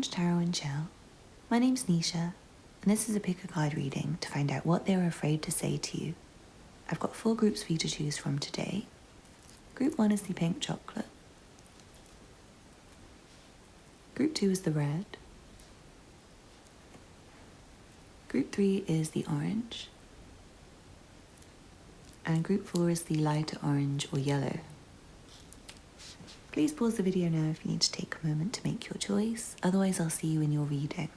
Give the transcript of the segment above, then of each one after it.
Lounge, Tarot and Chill. My name's Nisha, and this is a pick a card reading to find out what they were afraid to say to you. I've got 4 groups for you to choose from today. Group 1 is the pink chocolate. Group 2 is the red. Group 3 is the orange. And group 4 is the lighter orange or yellow. Please pause the video now if you need to take a moment to make your choice, otherwise I'll see you in your reading.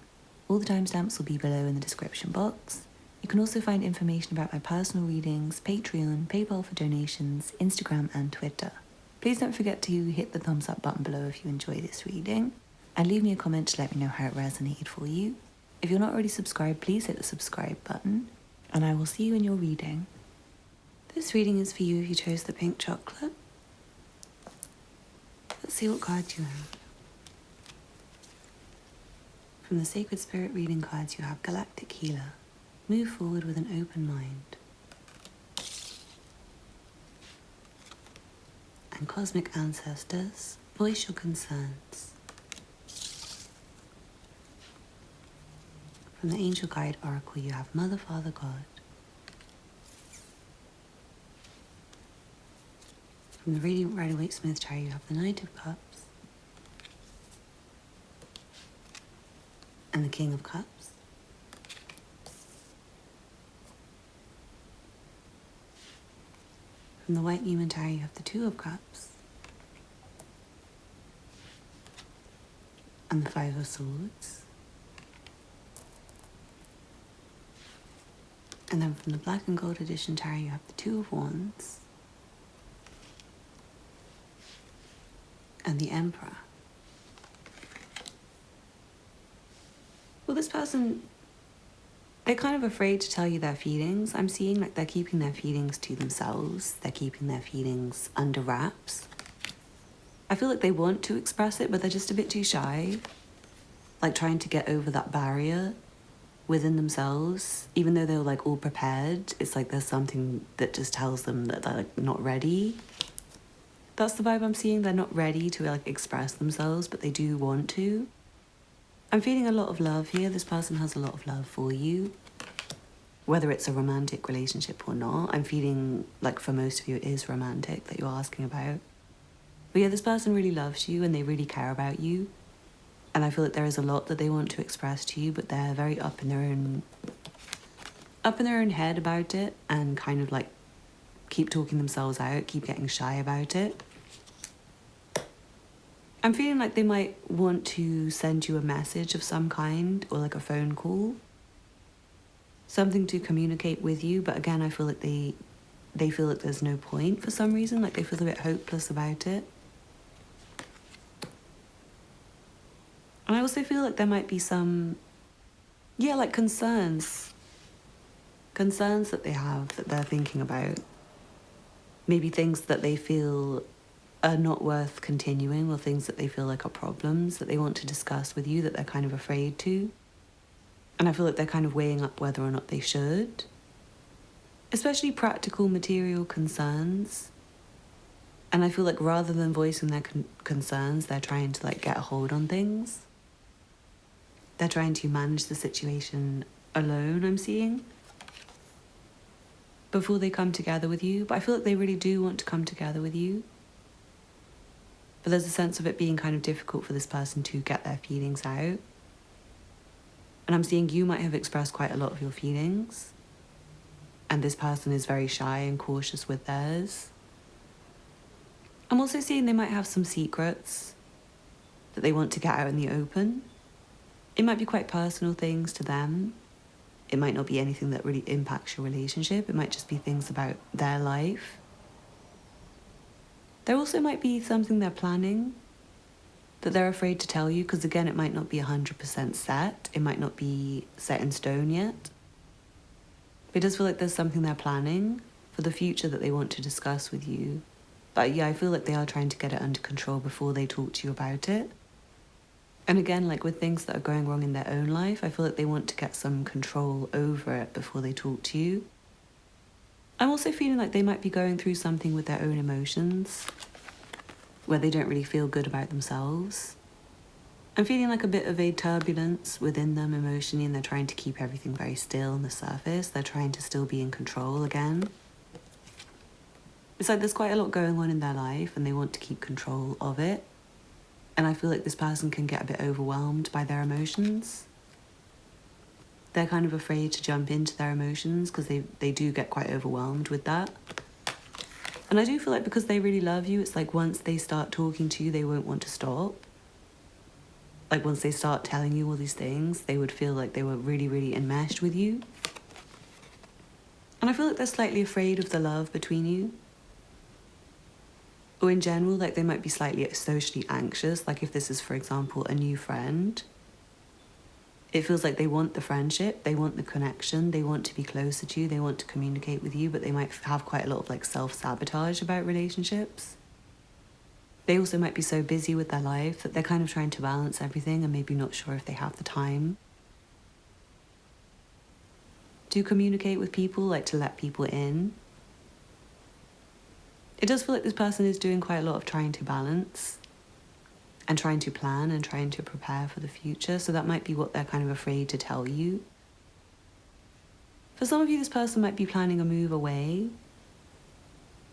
All the timestamps will be below in the description box. You can also find information about my personal readings, Patreon, PayPal for donations, Instagram and Twitter. Please don't forget to hit the thumbs up button below if you enjoy this reading, and leave me a comment to let me know how it resonated for you. If you're not already subscribed, please hit the subscribe button, and I will see you in your reading. This reading is for you if you chose the pink chocolate. Let's see what cards you have. From the Sacred Spirit reading cards, you have Galactic Healer. Move forward with an open mind. And Cosmic Ancestors, voice your concerns. From the Angel Guide Oracle, you have Mother, Father, God. From the Radiant Rider-Waite-Smith Tarot, you have the Knight of Cups and the King of Cups. From the White Newman Tarot, you have the Two of Cups and the Five of Swords. And then from the Black and Gold Edition Tarot, you have the Two of Wands and the Emperor. Well, this person, they're kind of afraid to tell you their feelings. I'm seeing like they're keeping their feelings to themselves. They're keeping their feelings under wraps. I feel like they want to express it, but they're just a bit too shy. Like trying to get over that barrier within themselves. Even though they're like all prepared, it's like there's something that just tells them that they're like not ready. That's the vibe I'm seeing. They're not ready to like express themselves, but they do want to. I'm feeling a lot of love here. This person has a lot of love for you. Whether it's a romantic relationship or not, I'm feeling like for most of you it is romantic that you're asking about. But yeah, this person really loves you and they really care about you. And I feel like there is a lot that they want to express to you, but they're very up in their own head about it and kind of like keep talking themselves out, keep getting shy about it. I'm feeling like they might want to send you a message of some kind or like a phone call. Something to communicate with you, but again, I feel like they feel like there's no point for some reason, like they feel a bit hopeless about it. And I also feel like there might be some, like concerns that they have that they're thinking about. Maybe things that they feel are not worth continuing or things that they feel like are problems that they want to discuss with you that they're kind of afraid to. And I feel like they're kind of weighing up whether or not they should. Especially practical material concerns. And I feel like rather than voicing their concerns, they're trying to like get a hold on things. They're trying to manage the situation alone, I'm seeing, before they come together with you. But I feel like they really do want to come together with you. But there's a sense of it being kind of difficult for this person to get their feelings out. And I'm seeing you might have expressed quite a lot of your feelings. And this person is very shy and cautious with theirs. I'm also seeing they might have some secrets that they want to get out in the open. It might be quite personal things to them. It might not be anything that really impacts your relationship. It might just be things about their life. There also might be something they're planning that they're afraid to tell you, because again, it might not be 100% set. It might not be set in stone yet. But it does feel like there's something they're planning for the future that they want to discuss with you. But yeah, I feel like they are trying to get it under control before they talk to you about it. And again, like with things that are going wrong in their own life, I feel like they want to get some control over it before they talk to you. I'm also feeling like they might be going through something with their own emotions, where they don't really feel good about themselves. I'm feeling like a bit of a turbulence within them emotionally, and they're trying to keep everything very still on the surface. They're trying to still be in control again. It's like there's quite a lot going on in their life and they want to keep control of it. And I feel like this person can get a bit overwhelmed by their emotions. They're kind of afraid to jump into their emotions because they do get quite overwhelmed with that. And I do feel like because they really love you, it's like once they start talking to you, they won't want to stop. Like once they start telling you all these things, they would feel like they were really, really enmeshed with you. And I feel like they're slightly afraid of the love between you. Or in general, like they might be slightly socially anxious. Like if this is, for example, a new friend, it feels like they want the friendship, they want the connection, they want to be closer to you, they want to communicate with you, but they might have quite a lot of like self-sabotage about relationships. They also might be so busy with their life that they're kind of trying to balance everything and maybe not sure if they have the time. Do communicate with people, like to let people in. It does feel like this person is doing quite a lot of trying to balance and trying to plan and trying to prepare for the future. So that might be what they're kind of afraid to tell you. For some of you, this person might be planning a move away.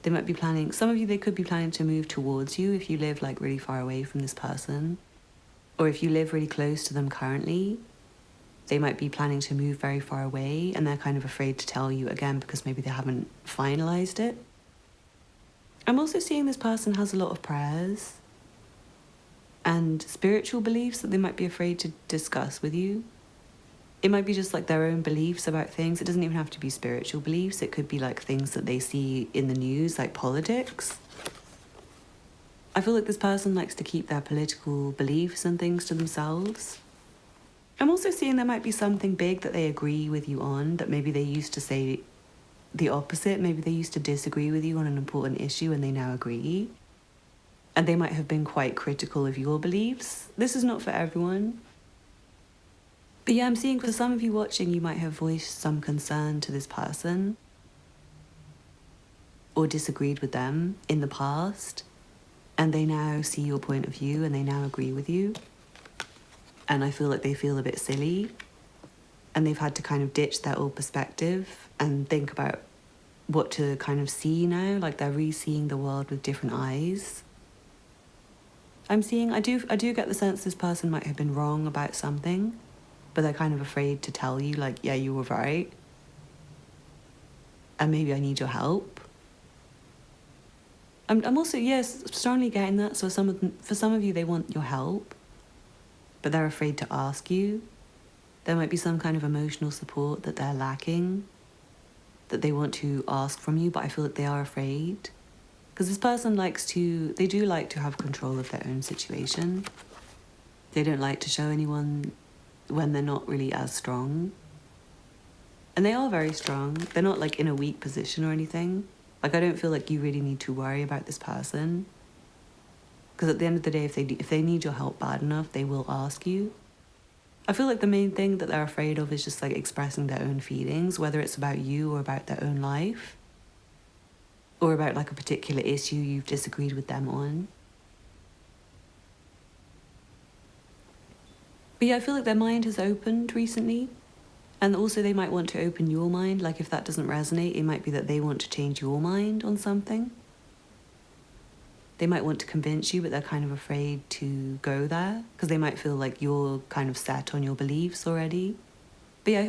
They might be planning, some of you, they could be planning to move towards you if you live like really far away from this person. Or if you live really close to them currently, they might be planning to move very far away and they're kind of afraid to tell you again because maybe they haven't finalized it. I'm also seeing this person has a lot of prayers and spiritual beliefs that they might be afraid to discuss with you. It might be just like their own beliefs about things. It doesn't even have to be spiritual beliefs. It could be like things that they see in the news, like politics. I feel like this person likes to keep their political beliefs and things to themselves. I'm also seeing there might be something big that they agree with you on, that maybe they used to say the opposite. Maybe they used to disagree with you on an important issue and they now agree. And they might have been quite critical of your beliefs. This is not for everyone. But yeah, I'm seeing for some of you watching, you might have voiced some concern to this person or disagreed with them in the past. And they now see your point of view and they now agree with you. And I feel like they feel a bit silly. And they've had to kind of ditch their old perspective and think about what to kind of see now. Like they're re-seeing the world with different eyes. I'm seeing, I do get the sense this person might have been wrong about something, but they're kind of afraid to tell you, like, yeah, you were right. And maybe I need your help. I'm also, yes, strongly getting that. So for some of you, they want your help, but they're afraid to ask you. There might be some kind of emotional support that they're lacking, that they want to ask from you, but I feel like they are afraid. Because this person they do like to have control of their own situation. They don't like to show anyone when they're not really as strong. And they are very strong. They're not like in a weak position or anything. Like I don't feel like you really need to worry about this person. Because at the end of the day, if they need your help bad enough, they will ask you. I feel like the main thing that they're afraid of is just like expressing their own feelings, whether it's about you or about their own life. Or about like a particular issue you've disagreed with them on. But yeah, I feel like their mind has opened recently. And also they might want to open your mind. Like if that doesn't resonate, it might be that they want to change your mind on something. They might want to convince you, but they're kind of afraid to go there because they might feel like you're kind of set on your beliefs already. But yeah, I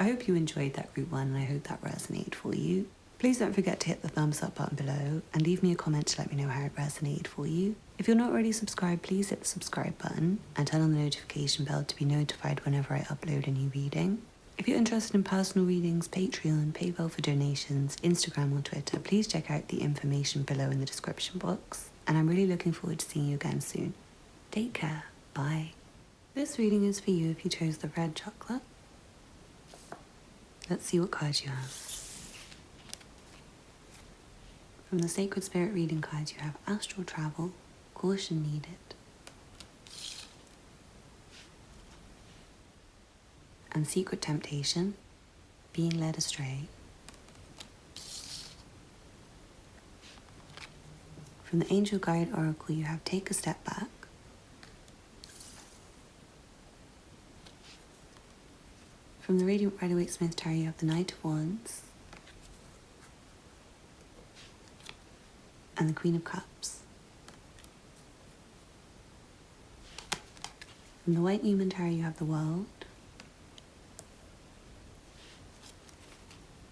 hope you enjoyed that group one and I hope that resonated for you. Please don't forget to hit the thumbs up button below and leave me a comment to let me know how it resonated for you. If you're not already subscribed, please hit the subscribe button and turn on the notification bell to be notified whenever I upload a new reading. If you're interested in personal readings, Patreon, PayPal for donations, Instagram or Twitter, please check out the information below in the description box. And I'm really looking forward to seeing you again soon. Take care. Bye. This reading is for you if you chose the red chocolate. Let's see what cards you have. From the Sacred Spirit reading cards, you have Astral Travel, Caution Needed, and Secret Temptation, Being Led Astray. From the Angel Guide Oracle, you have Take a Step Back, From the Radiant Rider-Waite-Smith Tarot, you have the Knight of Wands and the Queen of Cups. From the White Newman Tarot, you have the World,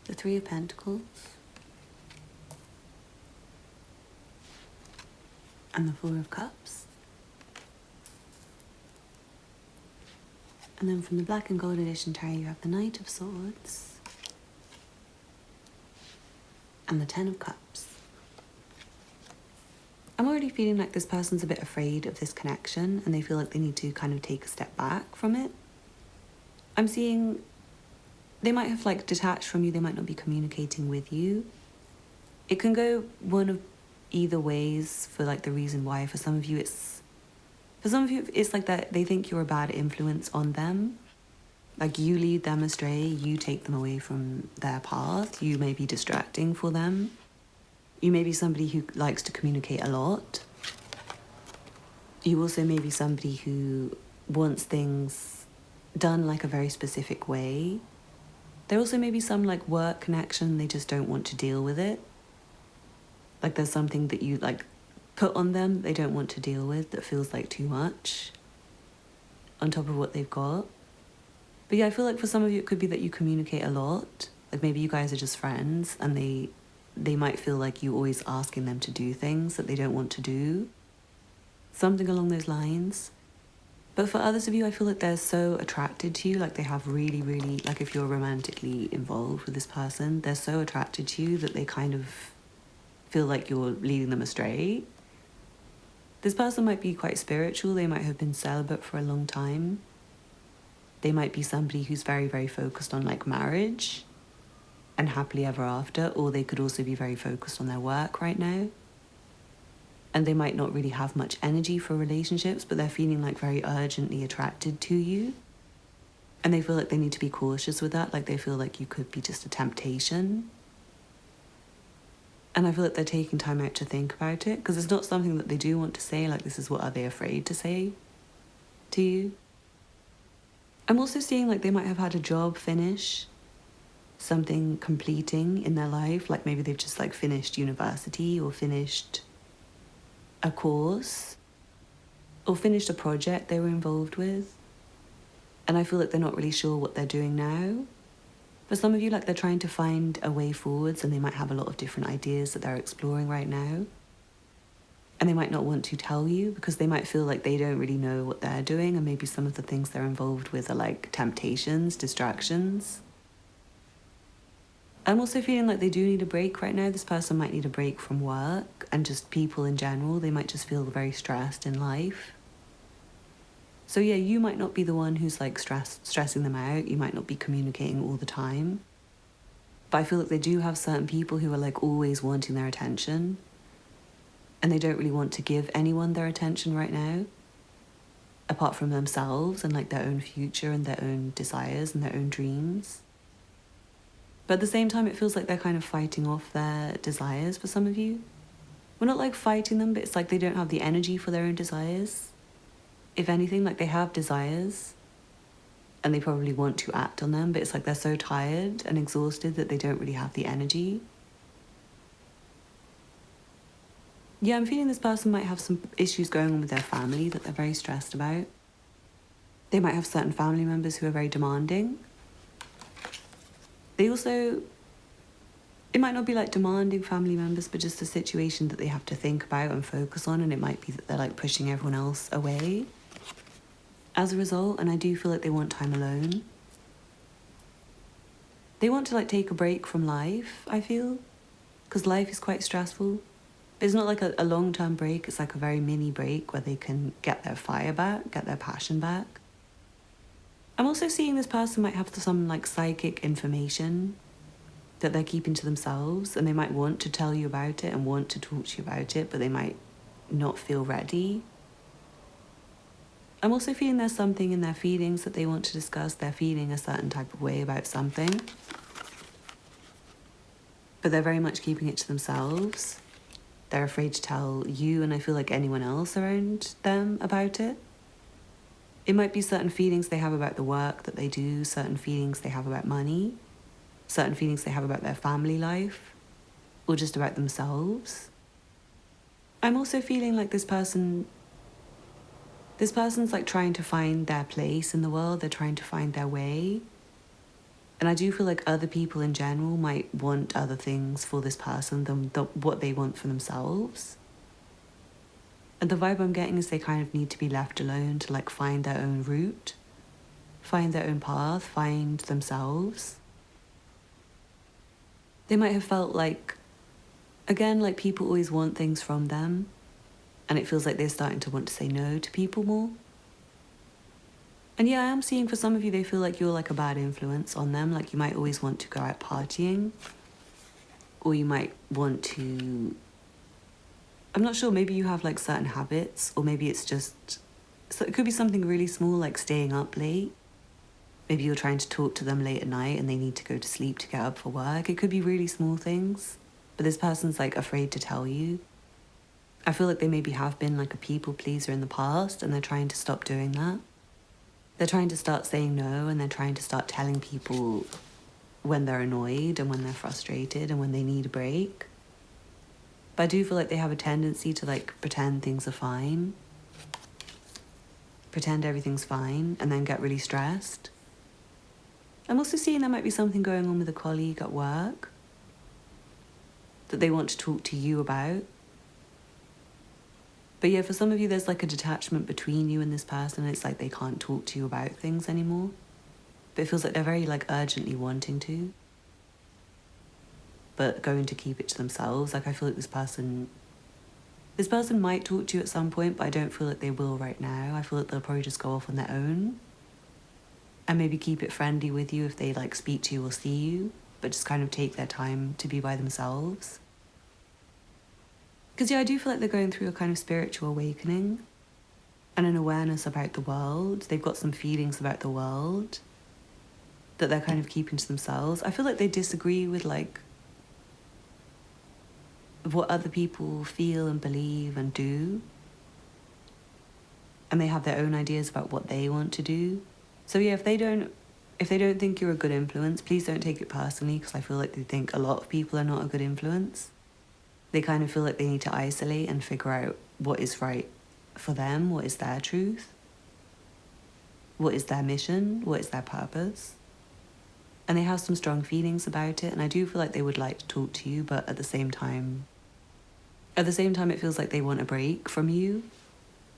the Three of Pentacles, and the Four of Cups. And then from the Black and Gold Edition Tarot, you have the Knight of Swords and the Ten of Cups. I'm already feeling like this person's a bit afraid of this connection and they feel like they need to kind of take a step back from it. I'm seeing they might have like detached from you, they might not be communicating with you. It can go one of either ways for like the reason why. For some of you it's like that they think you're a bad influence on them. Like you lead them astray, you take them away from their path, you may be distracting for them. You may be somebody who likes to communicate a lot. You also may be somebody who wants things done like a very specific way. There also may be some like work connection, they just don't want to deal with it. Like there's something that you like put on them they don't want to deal with that feels like too much on top of what they've got. But yeah, I feel like for some of you it could be that you communicate a lot. Like maybe you guys are just friends and they might feel like you always asking them to do things that they don't want to do. Something along those lines. But for others of you, I feel like they're so attracted to you, like they have really, really, like if you're romantically involved with this person, they're so attracted to you that they kind of feel like you're leading them astray. This person might be quite spiritual, they might have been celibate for a long time. They might be somebody who's very, very focused on like marriage and happily ever after, or they could also be very focused on their work right now. And they might not really have much energy for relationships, but they're feeling like very urgently attracted to you. And they feel like they need to be cautious with that, like they feel like you could be just a temptation. And I feel like they're taking time out to think about it, because it's not something that they do want to say, like this is what are they afraid to say to you. I'm also seeing like they might have had a job finish, something completing in their life, like maybe they've just like finished university or finished a course or finished a project they were involved with. And I feel like they're not really sure what they're doing now. For some of you, like they're trying to find a way forwards and they might have a lot of different ideas that they're exploring right now. And they might not want to tell you because they might feel like they don't really know what they're doing, and maybe some of the things they're involved with are like temptations, distractions. I'm also feeling like they do need a break right now. This person might need a break from work and just people in general. They might just feel very stressed in life. So yeah, you might not be the one who's like stressing them out. You might not be communicating all the time. But I feel like they do have certain people who are like always wanting their attention. And they don't really want to give anyone their attention right now, apart from themselves and like their own future and their own desires and their own dreams. But at the same time, it feels like they're kind of fighting off their desires for some of you. We're not like fighting them, but it's like they don't have the energy for their own desires. If anything, like they have desires and they probably want to act on them, but it's like they're so tired and exhausted that they don't really have the energy. Yeah, I'm feeling this person might have some issues going on with their family that they're very stressed about. They might have certain family members who are very demanding. They also, it might not be like demanding family members, but just a situation that they have to think about and focus on, and it might be that they're like pushing everyone else away as a result. And I do feel like they want time alone. They want to like take a break from life, I feel, because life is quite stressful. But it's not like a long-term break, it's like a very mini break where they can get their fire back, get their passion back. I'm also seeing this person might have some like psychic information that they're keeping to themselves, and they might want to tell you about it and want to talk to you about it, but they might not feel ready. I'm also feeling there's something in their feelings that they want to discuss. They're feeling a certain type of way about something, but they're very much keeping it to themselves. They're afraid to tell you, and I feel like anyone else around them about it. It might be certain feelings they have about the work that they do, certain feelings they have about money, certain feelings they have about their family life, or just about themselves. I'm also feeling like this person's like trying to find their place in the world. They're trying to find their way. And I do feel like other people in general might want other things for this person than what they want for themselves. And the vibe I'm getting is they kind of need to be left alone to like find their own route, find their own path, find themselves. They might have felt like, again, like people always want things from them, and it feels like they're starting to want to say no to people more. And yeah, I am seeing for some of you, they feel like you're like a bad influence on them. Like you might always want to go out partying, or you might want to, I'm not sure, maybe you have like certain habits, or maybe it's just, so it could be something really small like staying up late. Maybe you're trying to talk to them late at night and they need to go to sleep to get up for work. It could be really small things, but this person's like afraid to tell you. I feel like they maybe have been like a people pleaser in the past and they're trying to stop doing that. They're trying to start saying no, and they're trying to start telling people when they're annoyed and when they're frustrated and when they need a break. But I do feel like they have a tendency to like pretend things are fine, pretend everything's fine, and then get really stressed. I'm also seeing there might be something going on with a colleague at work that they want to talk to you about. But yeah, for some of you, there's like a detachment between you and this person. It's like they can't talk to you about things anymore. But it feels like they're very like urgently wanting to, but going to keep it to themselves. Like I feel like this person might talk to you at some point, but I don't feel like they will right now. I feel like they'll probably just go off on their own and maybe keep it friendly with you if they like speak to you or see you, but just kind of take their time to be by themselves. Because yeah, I do feel like they're going through a kind of spiritual awakening and an awareness about the world. They've got some feelings about the world that they're kind of keeping to themselves. I feel like they disagree with like what other people feel and believe and do. And they have their own ideas about what they want to do. So yeah, if they don't think you're a good influence, please don't take it personally, because I feel like they think a lot of people are not a good influence. They kind of feel like they need to isolate and figure out what is right for them, what is their truth, what is their mission, what is their purpose. And they have some strong feelings about it, and I do feel like they would like to talk to you, but at the same time it feels like they want a break from you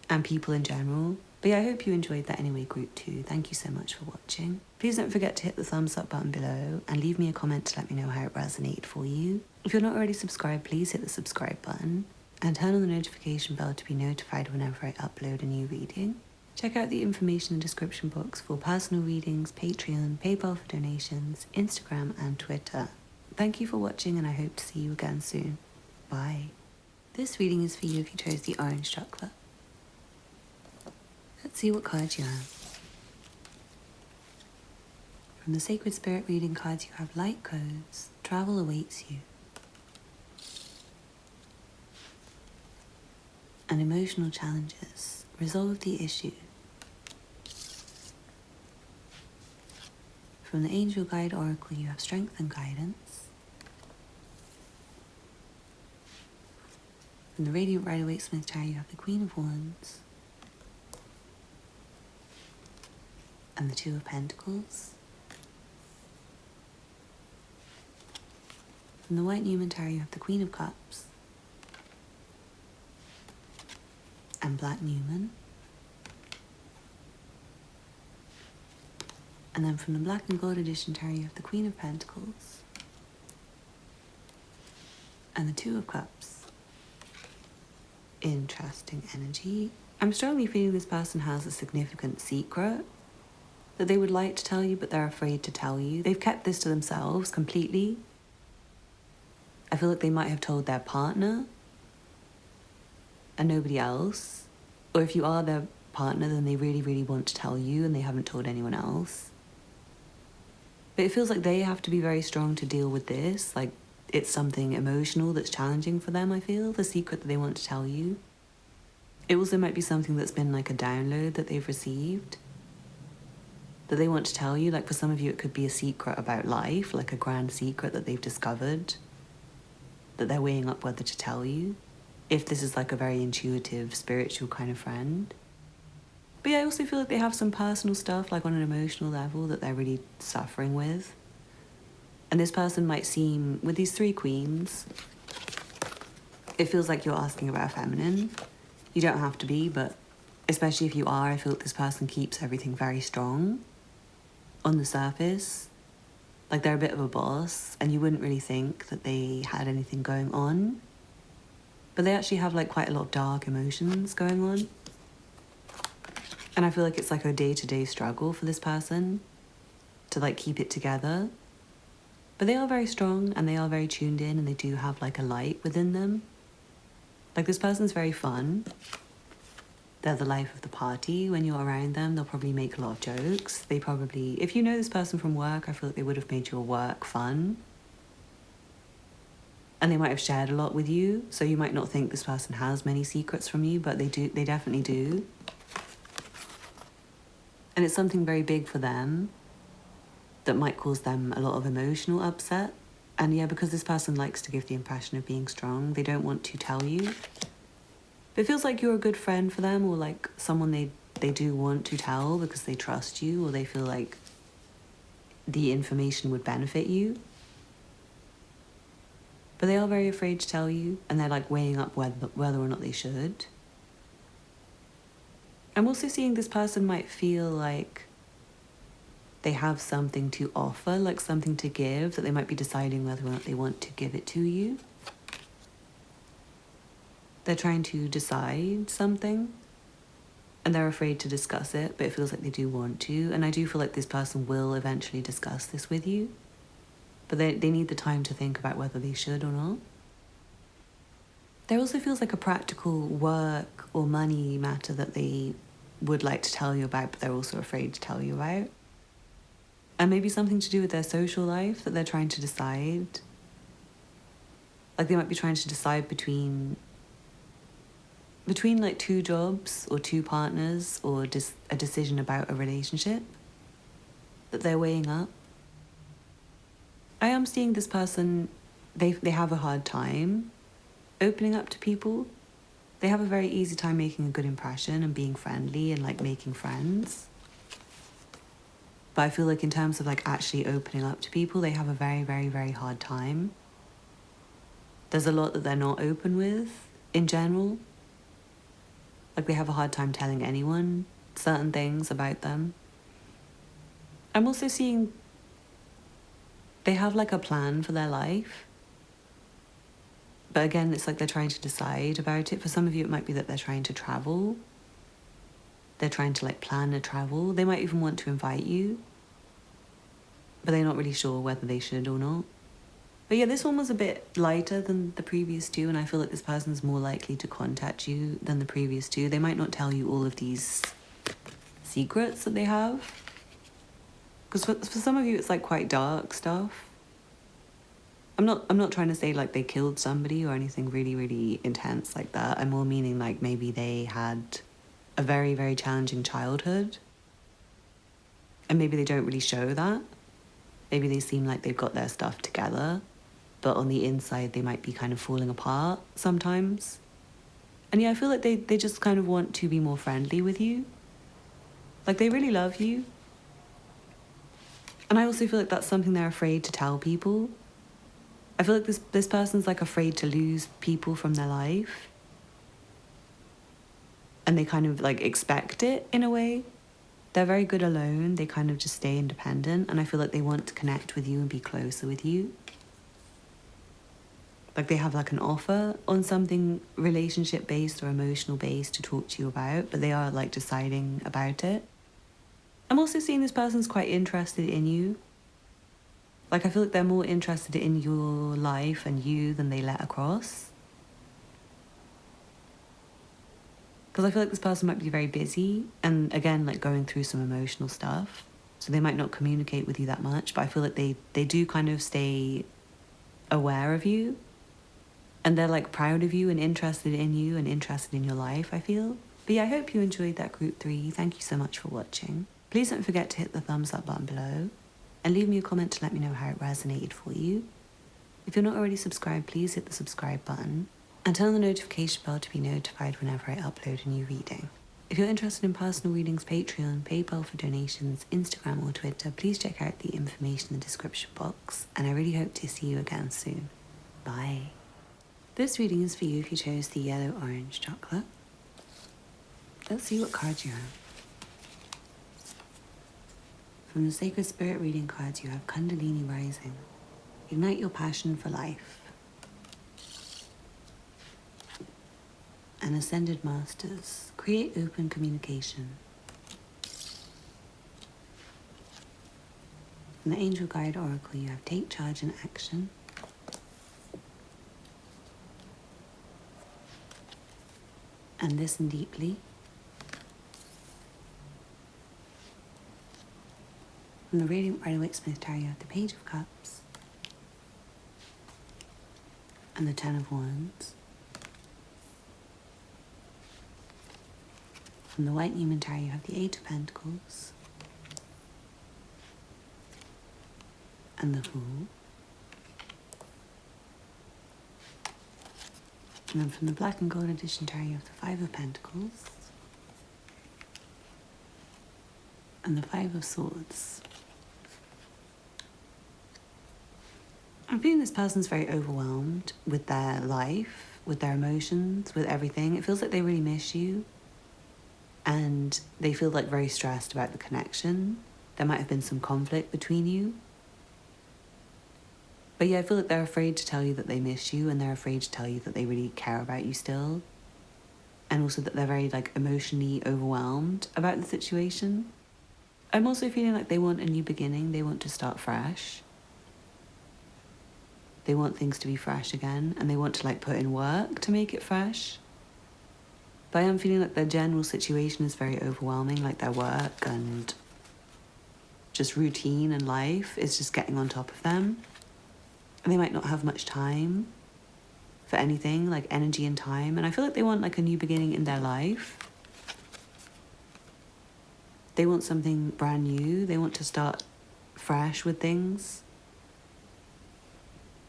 and people in general. But yeah, I hope you enjoyed that anyway, group 2. Thank you so much for watching. Please don't forget to hit the thumbs up button below and leave me a comment to let me know how it resonated for you. If you're not already subscribed, please hit the subscribe button and turn on the notification bell to be notified whenever I upload a new reading. Check out the information in the description box for personal readings, Patreon, PayPal for donations, Instagram and Twitter. Thank you for watching, and I hope to see you again soon. Bye. This reading is for you if you chose the orange chocolate. Let's see what cards you have. From the Sacred Spirit reading cards, you have light codes. Travel awaits you. And emotional challenges. Resolve the issue. From the Angel Guide Oracle, you have strength and guidance. From the Radiant Rider-Waite Smith Tarot, you have the Queen of Wands and the Two of Pentacles. From the White Newman Tarot, you have the Queen of Cups and Black Newman. And then from the Black and Gold Edition Tarot, you have the Queen of Pentacles and the Two of Cups. Interesting energy. I'm strongly feeling this person has a significant secret that they would like to tell you, but they're afraid to tell you. They've kept this to themselves completely. I feel like they might have told their partner and nobody else. Or if you are their partner, then they really, really want to tell you and they haven't told anyone else. But it feels like they have to be very strong to deal with this. Like, it's something emotional that's challenging for them, I feel. The secret that they want to tell you. It also might be something that's been like a download that they've received that they want to tell you. Like for some of you, it could be a secret about life, like a grand secret that they've discovered that they're weighing up whether to tell you, if this is like a very intuitive, spiritual kind of friend. But yeah, I also feel like they have some personal stuff, like on an emotional level, that they're really suffering with. And this person might seem, with these 3 queens, it feels like you're asking about a feminine. You don't have to be, but especially if you are, I feel like this person keeps everything very strong on the surface. Like they're a bit of a boss, and you wouldn't really think that they had anything going on. But they actually have like quite a lot of dark emotions going on. And I feel like it's like a day-to-day struggle for this person to like keep it together. But they are very strong and they are very tuned in, and they do have like a light within them. Like this person's very fun. They're the life of the party. When you're around them, they'll probably make a lot of jokes. They probably, if you know this person from work, I feel like they would have made your work fun. And they might have shared a lot with you, so you might not think this person has many secrets from you, but they do, they definitely do. And it's something very big for them that might cause them a lot of emotional upset. And yeah, because this person likes to give the impression of being strong, they don't want to tell you. But it feels like you're a good friend for them, or like someone they do want to tell because they trust you, or they feel like the information would benefit you. But they are very afraid to tell you, and they're like weighing up whether or not they should. I'm also seeing this person might feel like they have something to offer, like something to give, that they might be deciding whether or not they want to give it to you. They're trying to decide something, and they're afraid to discuss it, but it feels like they do want to. And I do feel like this person will eventually discuss this with you, but they need the time to think about whether they should or not. There also feels like a practical work or money matter that they would like to tell you about, but they're also afraid to tell you about. And maybe something to do with their social life that they're trying to decide. Like they might be trying to decide between like 2 jobs or 2 partners, or just a decision about a relationship that they're weighing up. I am seeing this person, they have a hard time opening up to people. They have a very easy time making a good impression and being friendly and like making friends. But I feel like in terms of like actually opening up to people, they have a very, very, very hard time. There's a lot that they're not open with in general. Like they have a hard time telling anyone certain things about them. I'm also seeing they have like a plan for their life. But again, it's like they're trying to decide about it. For some of you, it might be that they're trying to travel. They're trying to like plan a travel. They might even want to invite you, but they're not really sure whether they should or not. But yeah, this one was a bit lighter than the previous 2, and I feel like this person's more likely to contact you than the previous 2. They might not tell you all of these secrets that they have, because for some of you, it's like quite dark stuff. I'm not trying to say like they killed somebody or anything really, really intense like that. I'm more meaning like maybe they had a very, very challenging childhood, and maybe they don't really show that. Maybe they seem like they've got their stuff together, but on the inside they might be kind of falling apart sometimes. And yeah, I feel like they just kind of want to be more friendly with you. Like they really love you. And I also feel like that's something they're afraid to tell people. I feel like this person's like afraid to lose people from their life. And they kind of like expect it in a way. They're very good alone. They kind of just stay independent. And I feel like they want to connect with you and be closer with you. Like they have like an offer on something relationship based or emotional based to talk to you about, but they are like deciding about it. I'm also seeing this person's quite interested in you. Like, I feel like they're more interested in your life and you than they let across. Because I feel like this person might be very busy and, again, like going through some emotional stuff. So they might not communicate with you that much, but I feel like they do kind of stay aware of you. And they're like proud of you and interested in you and interested in your life, I feel. But yeah, I hope you enjoyed that group 3. Thank you so much for watching. Please don't forget to hit the thumbs up button below and leave me a comment to let me know how it resonated for you. If you're not already subscribed, please hit the subscribe button and turn on the notification bell to be notified whenever I upload a new reading. If you're interested in personal readings, Patreon, PayPal for donations, Instagram or Twitter, please check out the information in the description box, and I really hope to see you again soon. Bye. This reading is for you if you chose the yellow orange chocolate. Let's see what cards you have. From the Sacred Spirit reading cards, you have Kundalini Rising. Ignite your passion for life. And Ascended Masters. Create open communication. From the Angel Guide Oracle, you have Take Charge and Action. And Listen Deeply. From the Radiant Rider-Waite-Smith Tarot, you have the Page of Cups and the Ten of Wands. From the White Newman Tarot, you have the Eight of Pentacles and the Fool. And then from the Black and Gold Edition Tarot, you have the Five of Pentacles and the Five of Swords. I'm feeling this person's very overwhelmed with their life, with their emotions, with everything. It feels like they really miss you and they feel like very stressed about the connection. There might have been some conflict between you. But yeah, I feel like they're afraid to tell you that they miss you, and they're afraid to tell you that they really care about you still. And also that they're very like emotionally overwhelmed about the situation. I'm also feeling like they want a new beginning. They want to start fresh. They want things to be fresh again, and they want to like put in work to make it fresh. But I am feeling like their general situation is very overwhelming, like their work and just routine and life is just getting on top of them. And they might not have much time for anything, like energy and time. And I feel like they want like a new beginning in their life. They want something brand new. They want to start fresh with things.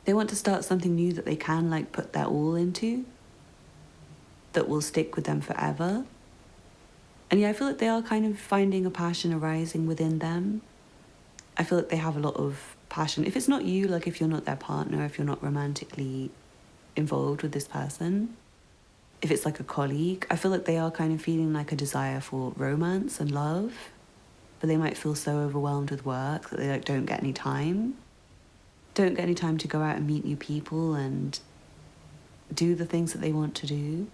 They want to start something new that they can like put their all into, that will stick with them forever. And yeah, I feel like they are kind of finding a passion arising within them. I feel like they have a lot of passion. If it's not you, like if you're not their partner, if you're not romantically involved with this person, if it's like a colleague, I feel like they are kind of feeling like a desire for romance and love, but they might feel so overwhelmed with work that they like don't get any time. Don't get any time to go out and meet new people and do the things that they want to do.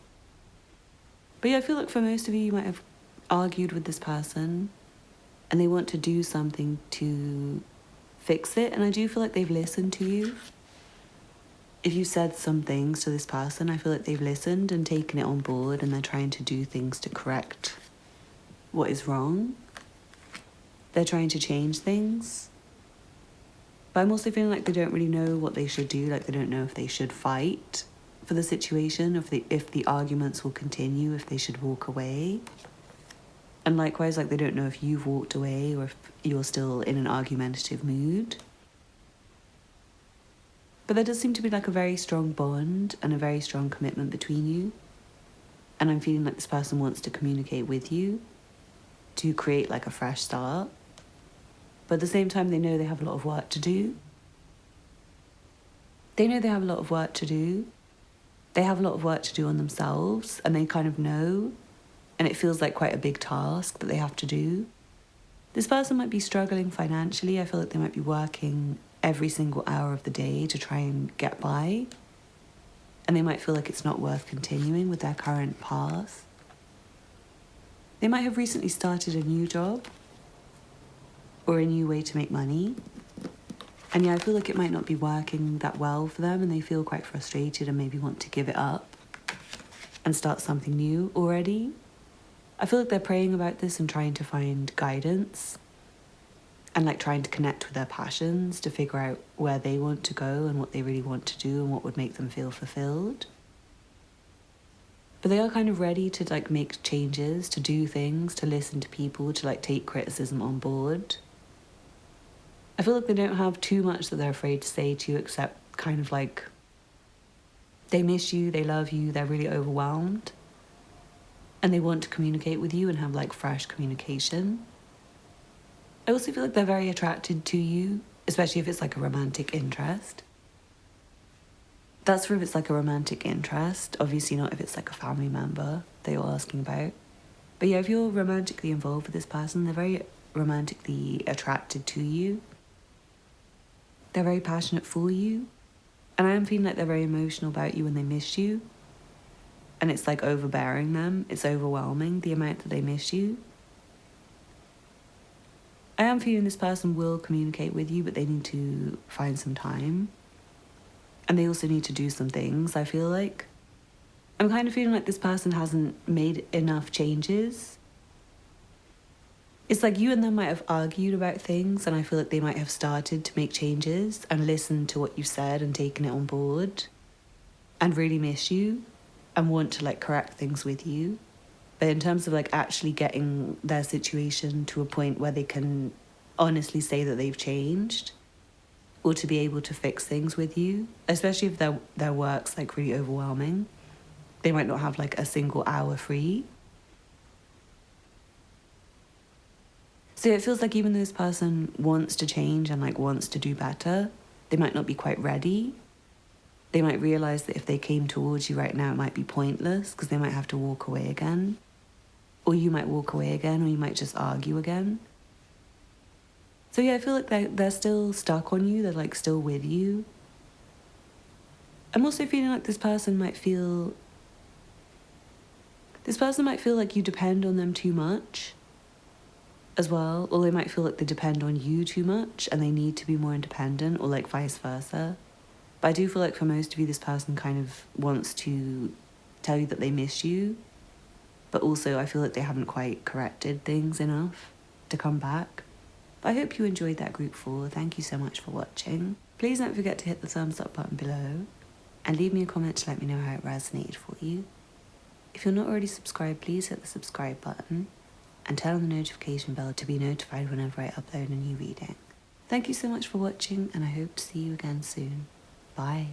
But yeah, I feel like for most of you, you might have argued with this person and they want to do something to fix it. And I do feel like they've listened to you. If you said some things to this person, I feel like they've listened and taken it on board, and they're trying to do things to correct what is wrong. They're trying to change things. But I'm also feeling like they don't really know what they should do. Like they don't know if they should fight for the situation, if the arguments will continue, if they should walk away. And likewise, like they don't know if you've walked away or if you're still in an argumentative mood. But there does seem to be like a very strong bond and a very strong commitment between you. And I'm feeling like this person wants to communicate with you to create like a fresh start. But at the same time, they know they have a lot of work to do. They know they have a lot of work to do. They have a lot of work to do on themselves, and they kind of know. And it feels like quite a big task that they have to do. This person might be struggling financially. I feel like they might be working every single hour of the day to try and get by. And they might feel like it's not worth continuing with their current path. They might have recently started a new job or a new way to make money. And yeah, I feel like it might not be working that well for them, and they feel quite frustrated and maybe want to give it up and start something new already. I feel like they're praying about this and trying to find guidance. and like trying to connect with their passions to figure out where they want to go and what they really want to do and what would make them feel fulfilled. But they are kind of ready to like make changes, to do things, to listen to people, to like take criticism on board. I feel like they don't have too much that they're afraid to say to you, except kind of like they miss you, they love you, they're really overwhelmed, and they want to communicate with you and have like fresh communication. I also feel like they're very attracted to you, especially if it's like a romantic interest. That's for if it's like a romantic interest, obviously not if it's like a family member that you're asking about. But yeah, if you're romantically involved with this person, they're very romantically attracted to you. They're very passionate for you. And I am feeling like they're very emotional about you when they miss you. And it's like overbearing them. It's overwhelming, the amount that they miss you. I am feeling this person will communicate with you, but they need to find some time. And they also need to do some things, I feel like. I'm kind of feeling like this person hasn't made enough changes. It's like you and them might have argued about things, and I feel like they might have started to make changes and listened to what you said and taken it on board and really miss you and want to like correct things with you. But in terms of like actually getting their situation to a point where they can honestly say that they've changed or to be able to fix things with you, especially if their work's like really overwhelming, they might not have like a single hour free. So it feels like even though this person wants to change and like wants to do better, they might not be quite ready. They might realize that if they came towards you right now, it might be pointless because they might have to walk away again. Or you might walk away again, or you might just argue again. So yeah, I feel like they're still stuck on you. They're like still with you. I'm also feeling like this person might feel like you depend on them too much as well. Or they might feel like they depend on you too much and they need to be more independent, or like vice versa. But I do feel like for most of you, this person kind of wants to tell you that they miss you. But also I feel like they haven't quite corrected things enough to come back. But I hope you enjoyed that group 4. Thank you so much for watching. Please don't forget to hit the thumbs up button below and leave me a comment to let me know how it resonated for you. If you're not already subscribed, please hit the subscribe button and turn on the notification bell to be notified whenever I upload a new reading. Thank you so much for watching, and I hope to see you again soon. Bye.